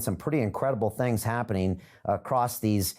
some pretty incredible things happening across these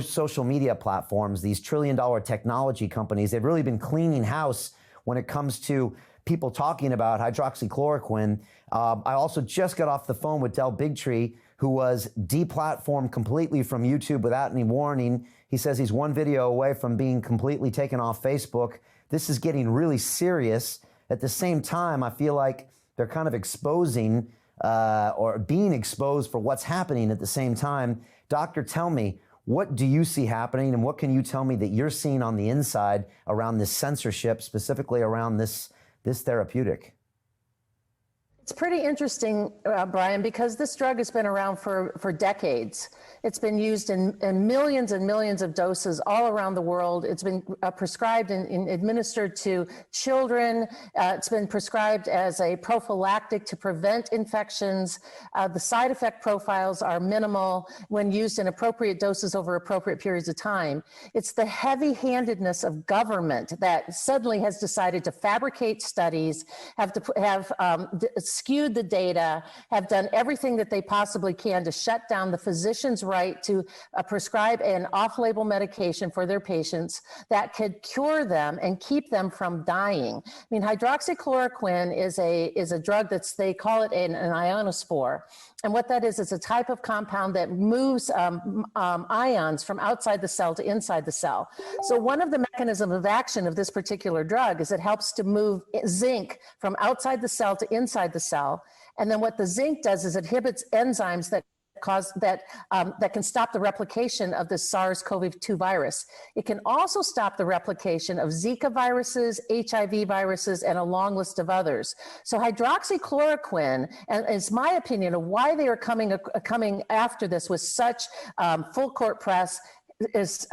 social media platforms, these trillion-dollar technology companies. They've really been cleaning house when it comes to people talking about hydroxychloroquine. I also just got off the phone with Del Bigtree, who was deplatformed completely from YouTube without any warning. He says he's one video away from being completely taken off Facebook. This is getting really serious. At the same time, I feel like they're kind of exposing or being exposed for what's happening at the same time. Doctor, tell me, what do you see happening, and what can you tell me that you're seeing on the inside around this censorship, specifically around this therapeutic? It's pretty interesting, Brian, because this drug has been around for decades. It's been used in millions and millions of doses all around the world. It's been prescribed and administered to children. It's been prescribed as a prophylactic to prevent infections. The side effect profiles are minimal when used in appropriate doses over appropriate periods of time. It's the heavy-handedness of government that suddenly has decided to fabricate studies, have skewed the data, have done everything that they possibly can to shut down the physician's right to prescribe an off-label medication for their patients that could cure them and keep them from dying. I mean, hydroxychloroquine is a drug they call it an ionospore. And what that is a type of compound that moves ions from outside the cell to inside the cell. So one of the mechanisms of action of this particular drug is it helps to move zinc from outside the cell to inside the cell. And then what the zinc does is it inhibits enzymes that can stop the replication of the SARS-CoV-2 virus. It can also stop the replication of Zika viruses, HIV viruses, and a long list of others. So hydroxychloroquine, and it's my opinion of why they are coming after this with such full court press, is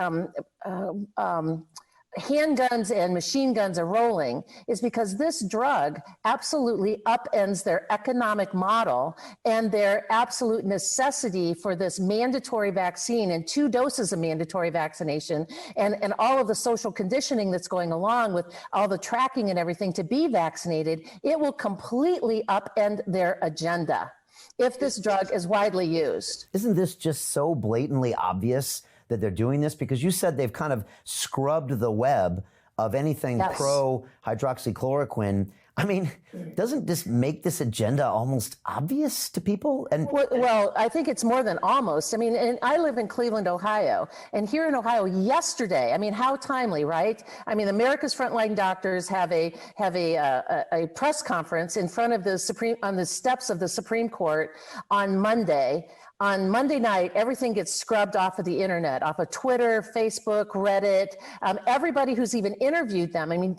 handguns and machine guns are rolling, is because this drug absolutely upends their economic model and their absolute necessity for this mandatory vaccine and 2 doses of mandatory vaccination and all of the social conditioning that's going along with all the tracking and everything to be vaccinated. It will completely upend their agenda if this drug is widely used. Isn't this just so blatantly obvious that they're doing this? Because you said they've kind of scrubbed the web of anything pro hydroxychloroquine. I mean, doesn't this make this agenda almost obvious to people? And well, I think it's more than almost. I mean, and I live in Cleveland, Ohio, and here in Ohio yesterday, I mean, how timely, right? I mean, America's Frontline Doctors have a press conference in front of on the steps of the Supreme Court on Monday. On Monday night, everything gets scrubbed off of the internet, off of Twitter, Facebook, Reddit, everybody who's even interviewed them. I mean,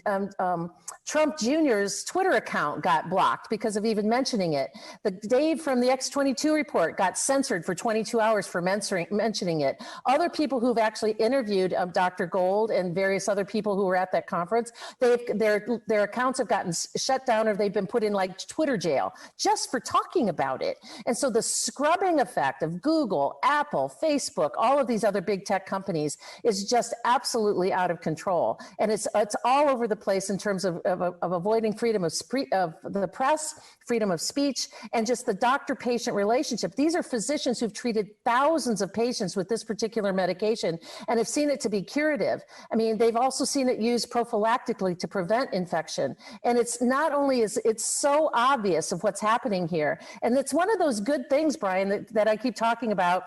Trump Jr.'s Twitter account got blocked because of even mentioning it. The Dave from the X22 report got censored for 22 hours for mentioning it. Other people who've actually interviewed Dr. Gold and various other people who were at that conference, their accounts have gotten shut down or they've been put in like Twitter jail just for talking about it. And so the scrubbing effect of Google, Apple, Facebook, all of these other big tech companies is just absolutely out of control. And it's all over the place in terms of avoiding freedom of the press, freedom of speech, and just the doctor-patient relationship. These are physicians who've treated thousands of patients with this particular medication and have seen it to be curative. I mean, they've also seen it used prophylactically to prevent infection. And it's not only it's so obvious of what's happening here. And it's one of those good things, Brian, that I keep talking about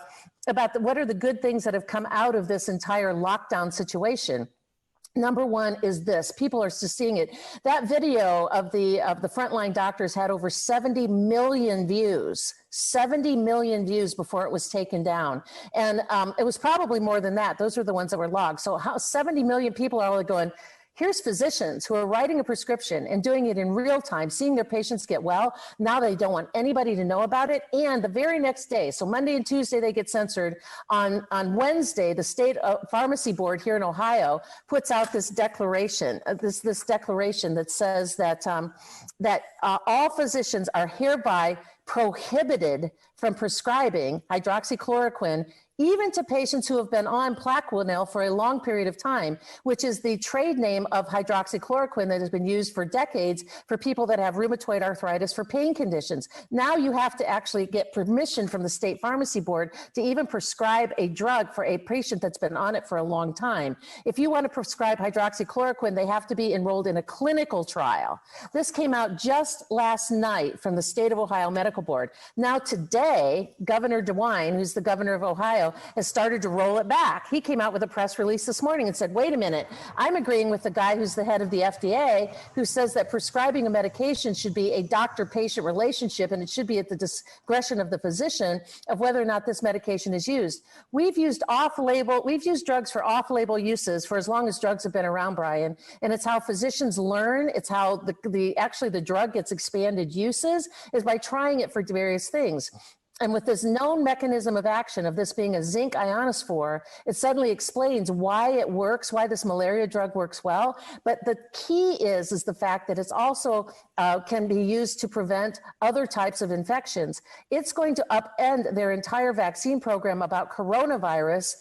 what are the good things that have come out of this entire lockdown situation. Number one is this: people are just seeing it. That video of the Frontline Doctors had over 70 million views. 70 million views before it was taken down. And it was probably more than that. Those are the ones that were logged. So how 70 million people are only going, here's physicians who are writing a prescription and doing it in real time, seeing their patients get well. Now they don't want anybody to know about it. And the very next day, so Monday and Tuesday, they get censored. On Wednesday, the state pharmacy board here in Ohio puts out this declaration, this declaration that says that all physicians are hereby prohibited from prescribing hydroxychloroquine even to patients who have been on Plaquenil for a long period of time, which is the trade name of hydroxychloroquine that has been used for decades for people that have rheumatoid arthritis for pain conditions. Now you have to actually get permission from the state pharmacy board to even prescribe a drug for a patient that's been on it for a long time. If you want to prescribe hydroxychloroquine, they have to be enrolled in a clinical trial. This came out just last night from the state of Ohio Medical Board. Now today, Governor DeWine, who's the governor of Ohio, has started to roll it back. He came out with a press release this morning and said, wait a minute, I'm agreeing with the guy who's the head of the FDA who says that prescribing a medication should be a doctor-patient relationship and it should be at the discretion of the physician of whether or not this medication is used. We've used drugs for off-label uses for as long as drugs have been around, Brian, and it's how physicians learn. It's how the drug gets expanded uses is by trying it for various things. And with this known mechanism of action of this being a zinc ionophore, it suddenly explains why it works, why this malaria drug works well. But the key is the fact that it's also can be used to prevent other types of infections. It's going to upend their entire vaccine program about coronavirus